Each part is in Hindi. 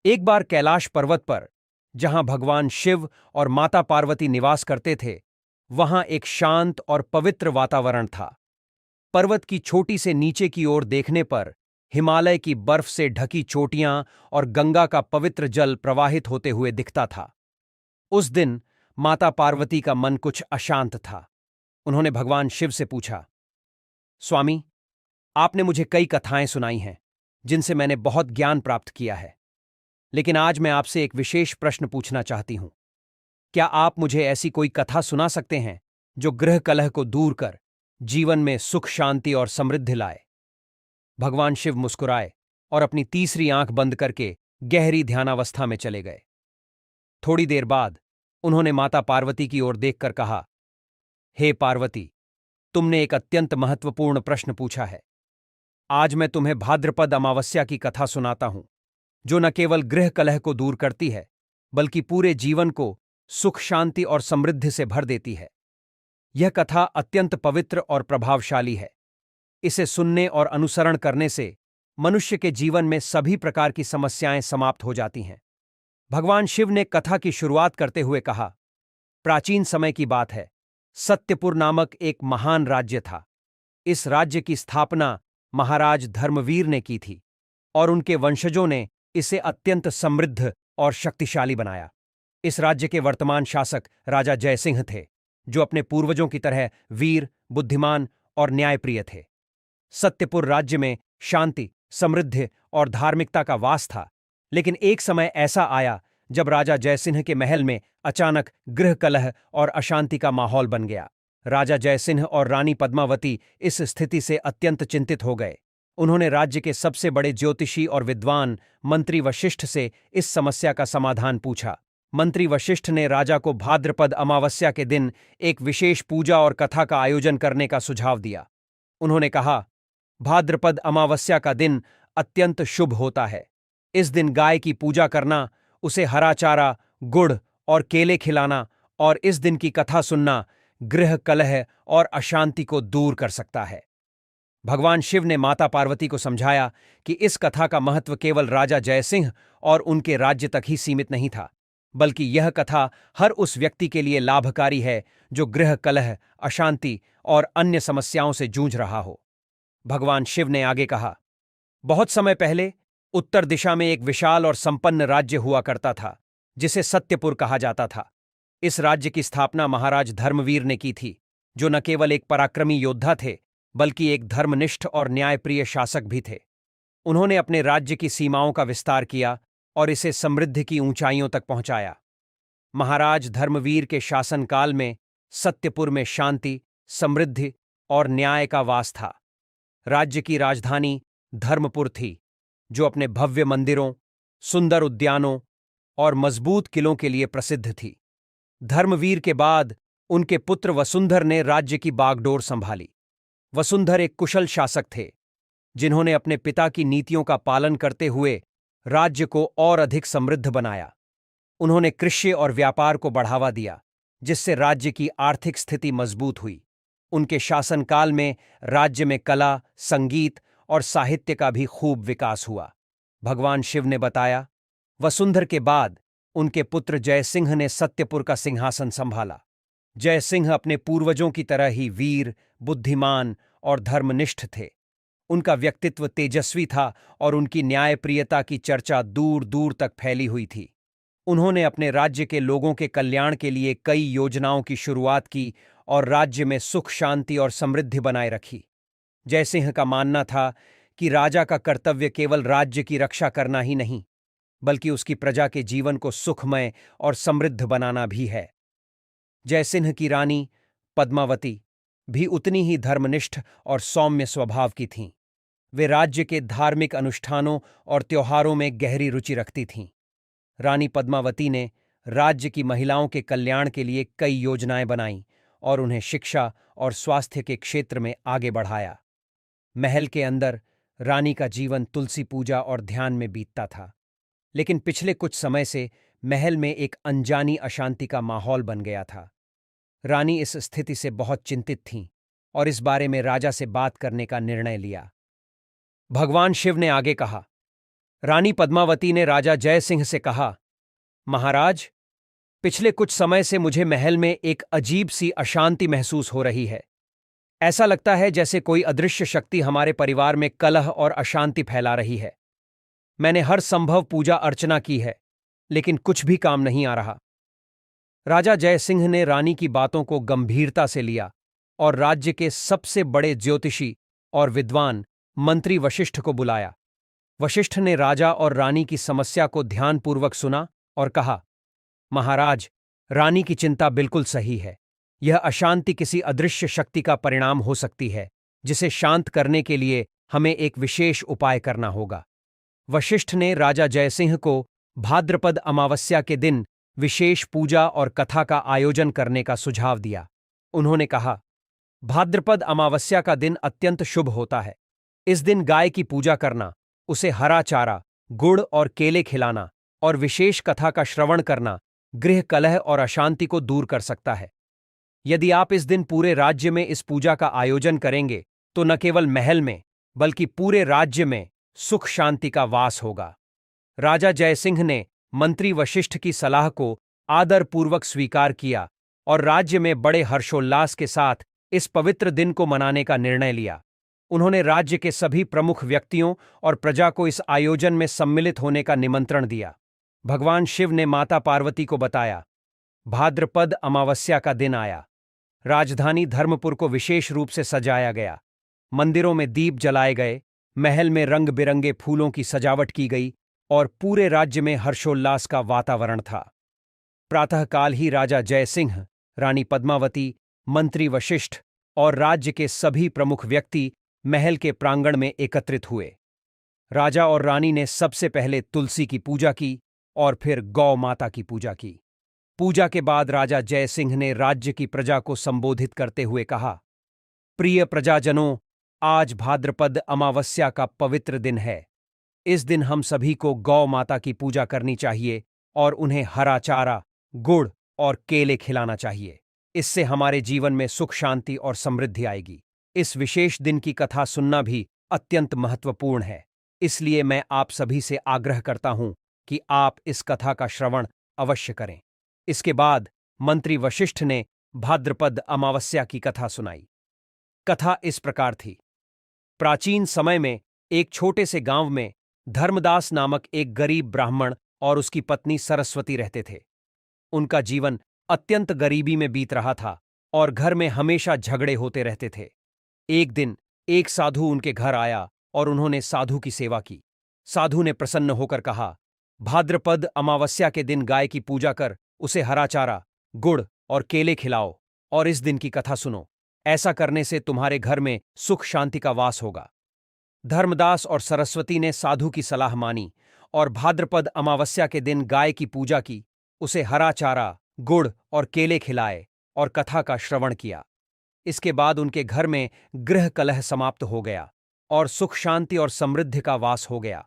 एक बार कैलाश पर्वत पर, जहां भगवान शिव और माता पार्वती निवास करते थे, वहां एक शांत और पवित्र वातावरण था। पर्वत की छोटी से नीचे की ओर देखने पर हिमालय की बर्फ से ढकी चोटियां और गंगा का पवित्र जल प्रवाहित होते हुए दिखता था। उस दिन माता पार्वती का मन कुछ अशांत था। उन्होंने भगवान शिव से पूछा, स्वामी, आपने मुझे कई कथाएं सुनाई हैं, जिनसे मैंने बहुत ज्ञान प्राप्त किया है। लेकिन आज मैं आपसे एक विशेष प्रश्न पूछना चाहती हूं। क्या आप मुझे ऐसी कोई कथा सुना सकते हैं जो गृह कलह को दूर कर जीवन में सुख, शांति और समृद्धि लाए? भगवान शिव मुस्कुराए और अपनी तीसरी आंख बंद करके गहरी ध्यानावस्था में चले गए। थोड़ी देर बाद उन्होंने माता पार्वती की ओर देखकर कहा, हे पार्वती, तुमने एक अत्यंत महत्वपूर्ण प्रश्न पूछा है। आज मैं तुम्हें भाद्रपद अमावस्या की कथा सुनाता हूं, जो न केवल गृह कलह को दूर करती है, बल्कि पूरे जीवन को सुख, शांति और समृद्धि से भर देती है। यह कथा अत्यंत पवित्र और प्रभावशाली है। इसे सुनने और अनुसरण करने से मनुष्य के जीवन में सभी प्रकार की समस्याएं समाप्त हो जाती हैं। भगवान शिव ने कथा की शुरुआत करते हुए कहा, प्राचीन समय की बात है। सत्यपुर नामक एक महान राज्य था। इस राज्य की स्थापना महाराज धर्मवीर ने की थी और उनके वंशजों ने इसे अत्यंत समृद्ध और शक्तिशाली बनाया। इस राज्य के वर्तमान शासक राजा जयसिंह थे, जो अपने पूर्वजों की तरह वीर, बुद्धिमान और न्यायप्रिय थे। सत्यपुर राज्य में शांति, समृद्धि और धार्मिकता का वास था। लेकिन एक समय ऐसा आया जब राजा जयसिंह के महल में अचानक गृह कलह और अशांति का माहौल बन गया। राजा जयसिंह और रानी पद्मावती इस स्थिति से अत्यंत चिंतित हो गए। उन्होंने राज्य के सबसे बड़े ज्योतिषी और विद्वान मंत्री वशिष्ठ से इस समस्या का समाधान पूछा। मंत्री वशिष्ठ ने राजा को भाद्रपद अमावस्या के दिन एक विशेष पूजा और कथा का आयोजन करने का सुझाव दिया। उन्होंने कहा, भाद्रपद अमावस्या का दिन अत्यंत शुभ होता है। इस दिन गाय की पूजा करना, उसे हरा चारा, गुड़ और केले खिलाना और इस दिन की कथा सुनना गृह कलह और अशांति को दूर कर सकता है। भगवान शिव ने माता पार्वती को समझाया कि इस कथा का महत्व केवल राजा जयसिंह और उनके राज्य तक ही सीमित नहीं था, बल्कि यह कथा हर उस व्यक्ति के लिए लाभकारी है जो गृह कलह, अशांति और अन्य समस्याओं से जूझ रहा हो। भगवान शिव ने आगे कहा, बहुत समय पहले उत्तर दिशा में एक विशाल और संपन्न राज्य हुआ करता था, जिसे सत्यपुर कहा जाता था। इस राज्य की स्थापना महाराज धर्मवीर ने की थी, जो न केवल एक पराक्रमी योद्धा थे, बल्कि एक धर्मनिष्ठ और न्यायप्रिय शासक भी थे। उन्होंने अपने राज्य की सीमाओं का विस्तार किया और इसे समृद्धि की ऊंचाइयों तक पहुंचाया। महाराज धर्मवीर के शासनकाल में सत्यपुर में शांति, समृद्धि और न्याय का वास था। राज्य की राजधानी धर्मपुर थी, जो अपने भव्य मंदिरों, सुंदर उद्यानों और मजबूत किलों के लिए प्रसिद्ध थी। धर्मवीर के बाद उनके पुत्र वसुंधर ने राज्य की बागडोर संभाली। वसुंधर एक कुशल शासक थे, जिन्होंने अपने पिता की नीतियों का पालन करते हुए राज्य को और अधिक समृद्ध बनाया। उन्होंने कृषि और व्यापार को बढ़ावा दिया, जिससे राज्य की आर्थिक स्थिति मजबूत हुई। उनके शासनकाल में राज्य में कला, संगीत और साहित्य का भी खूब विकास हुआ। भगवान शिव ने बताया, वसुंधर के बाद उनके पुत्र जयसिंह ने सत्यपुर का सिंहासन संभाला। जयसिंह अपने पूर्वजों की तरह ही वीर, बुद्धिमान और धर्मनिष्ठ थे। उनका व्यक्तित्व तेजस्वी था और उनकी न्यायप्रियता की चर्चा दूर दूर तक फैली हुई थी। उन्होंने अपने राज्य के लोगों के कल्याण के लिए कई योजनाओं की शुरुआत की और राज्य में सुख, शांति और समृद्धि बनाए रखी। जयसिंह का मानना था कि राजा का कर्तव्य केवल राज्य की रक्षा करना ही नहीं, बल्कि उसकी प्रजा के जीवन को सुखमय और समृद्ध बनाना भी है। जयसिंह की रानी पद्मावती भी उतनी ही धर्मनिष्ठ और सौम्य स्वभाव की थीं। वे राज्य के धार्मिक अनुष्ठानों और त्योहारों में गहरी रुचि रखती थीं। रानी पद्मावती ने राज्य की महिलाओं के कल्याण के लिए कई योजनाएं बनाईं और उन्हें शिक्षा और स्वास्थ्य के क्षेत्र में आगे बढ़ाया। महल के अंदर रानी का जीवन तुलसी पूजा और ध्यान में बीतता था। लेकिन पिछले कुछ समय से महल में एक अनजानी अशांति का माहौल बन गया था। रानी इस स्थिति से बहुत चिंतित थीं और इस बारे में राजा से बात करने का निर्णय लिया। भगवान शिव ने आगे कहा, रानी पद्मावती ने राजा जयसिंह से कहा, महाराज, पिछले कुछ समय से मुझे महल में एक अजीब सी अशांति महसूस हो रही है। ऐसा लगता है जैसे कोई अदृश्य शक्ति हमारे परिवार में कलह और अशांति फैला रही है। मैंने हर संभव पूजा अर्चना की है, लेकिन कुछ भी काम नहीं आ रहा। राजा जयसिंह ने रानी की बातों को गंभीरता से लिया और राज्य के सबसे बड़े ज्योतिषी और विद्वान मंत्री वशिष्ठ को बुलाया। वशिष्ठ ने राजा और रानी की समस्या को ध्यानपूर्वक सुना और कहा, महाराज, रानी की चिंता बिल्कुल सही है। यह अशांति किसी अदृश्य शक्ति का परिणाम हो सकती है, जिसे शांत करने के लिए हमें एक विशेष उपाय करना होगा। वशिष्ठ ने राजा जयसिंह को भाद्रपद अमावस्या के दिन विशेष पूजा और कथा का आयोजन करने का सुझाव दिया। उन्होंने कहा, भाद्रपद अमावस्या का दिन अत्यंत शुभ होता है। इस दिन गाय की पूजा करना, उसे हरा चारा, गुड़ और केले खिलाना और विशेष कथा का श्रवण करना गृह कलह और अशांति को दूर कर सकता है। यदि आप इस दिन पूरे राज्य में इस पूजा का आयोजन करेंगे तो न केवल महल में बल्कि पूरे राज्य में सुख शांति का वास होगा। राजा जयसिंह ने मंत्री वशिष्ठ की सलाह को आदरपूर्वक स्वीकार किया और राज्य में बड़े हर्षोल्लास के साथ इस पवित्र दिन को मनाने का निर्णय लिया। उन्होंने राज्य के सभी प्रमुख व्यक्तियों और प्रजा को इस आयोजन में सम्मिलित होने का निमंत्रण दिया। भगवान शिव ने माता पार्वती को बताया, भाद्रपद अमावस्या का दिन आया। राजधानी धर्मपुर को विशेष रूप से सजाया गया। मंदिरों में दीप जलाए गए, महल में रंग बिरंगे फूलों की सजावट की गई और पूरे राज्य में हर्षोल्लास का वातावरण था। प्रातःकाल ही राजा जयसिंह, रानी पद्मावती, मंत्री वशिष्ठ और राज्य के सभी प्रमुख व्यक्ति महल के प्रांगण में एकत्रित हुए। राजा और रानी ने सबसे पहले तुलसी की पूजा की और फिर गौ माता की पूजा की। पूजा के बाद राजा जयसिंह ने राज्य की प्रजा को संबोधित करते हुए कहा, प्रिय प्रजाजनों, आज भाद्रपद अमावस्या का पवित्र दिन है। इस दिन हम सभी को गौ माता की पूजा करनी चाहिए और उन्हें हरा चारा, गुड़ और केले खिलाना चाहिए। इससे हमारे जीवन में सुख शांति और समृद्धि आएगी। इस विशेष दिन की कथा सुनना भी अत्यंत महत्वपूर्ण है, इसलिए मैं आप सभी से आग्रह करता हूं कि आप इस कथा का श्रवण अवश्य करें। इसके बाद मंत्री वशिष्ठ ने भाद्रपद अमावस्या की कथा सुनाई। कथा इस प्रकार थी। प्राचीन समय में एक छोटे से गांव में धर्मदास नामक एक गरीब ब्राह्मण और उसकी पत्नी सरस्वती रहते थे। उनका जीवन अत्यंत गरीबी में बीत रहा था और घर में हमेशा झगड़े होते रहते थे। एक दिन एक साधु उनके घर आया और उन्होंने साधु की सेवा की। साधु ने प्रसन्न होकर कहा, भाद्रपद अमावस्या के दिन गाय की पूजा कर उसे हरा चारा, गुड़ और केले खिलाओ और इस दिन की कथा सुनो। ऐसा करने से तुम्हारे घर में सुख शांति का वास होगा। धर्मदास और सरस्वती ने साधु की सलाह मानी और भाद्रपद अमावस्या के दिन गाय की पूजा की, उसे हरा चारा, गुड़ और केले खिलाए और कथा का श्रवण किया। इसके बाद उनके घर में गृह कलह समाप्त हो गया और सुख शांति और समृद्धि का वास हो गया।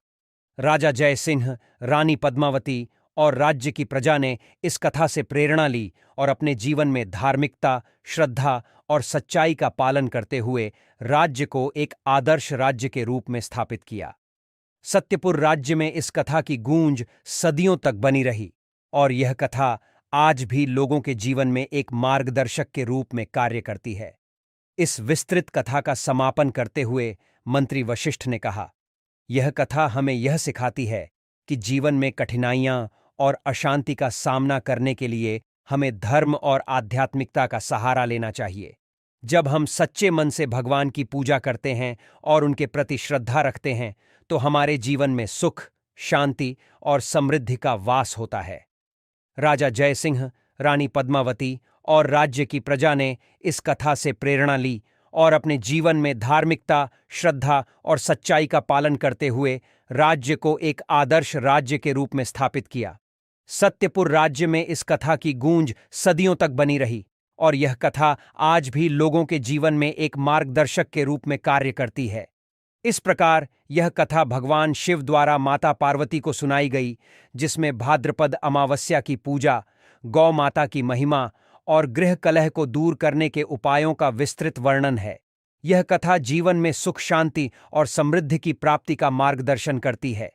राजा जयसिंह, रानी पद्मावती और राज्य की प्रजा ने इस कथा से प्रेरणा ली और अपने जीवन में धार्मिकता, श्रद्धा और सच्चाई का पालन करते हुए राज्य को एक आदर्श राज्य के रूप में स्थापित किया। सत्यपुर राज्य में इस कथा की गूंज सदियों तक बनी रही और यह कथा आज भी लोगों के जीवन में एक मार्गदर्शक के रूप में कार्य करती है। इस विस्तृत कथा का समापन करते हुए मंत्री वशिष्ठ ने कहा, यह कथा हमें यह सिखाती है कि जीवन में कठिनाइयां और अशांति का सामना करने के लिए हमें धर्म और आध्यात्मिकता का सहारा लेना चाहिए। जब हम सच्चे मन से भगवान की पूजा करते हैं और उनके प्रति श्रद्धा रखते हैं तो हमारे जीवन में सुख, शांति और समृद्धि का वास होता है। राजा जयसिंह, रानी पद्मावती और राज्य की प्रजा ने इस कथा से प्रेरणा ली और अपने जीवन में धार्मिकता, श्रद्धा और सच्चाई का पालन करते हुए राज्य को एक आदर्श राज्य के रूप में स्थापित किया। सत्यपुर राज्य में इस कथा की गूंज सदियों तक बनी रही और यह कथा आज भी लोगों के जीवन में एक मार्गदर्शक के रूप में कार्य करती है। इस प्रकार यह कथा भगवान शिव द्वारा माता पार्वती को सुनाई गई, जिसमें भाद्रपद अमावस्या की पूजा, गौ माता की महिमा और गृह कलह को दूर करने के उपायों का विस्तृत वर्णन है। यह कथा जीवन में सुख शांति और समृद्धि की प्राप्ति का मार्गदर्शन करती है।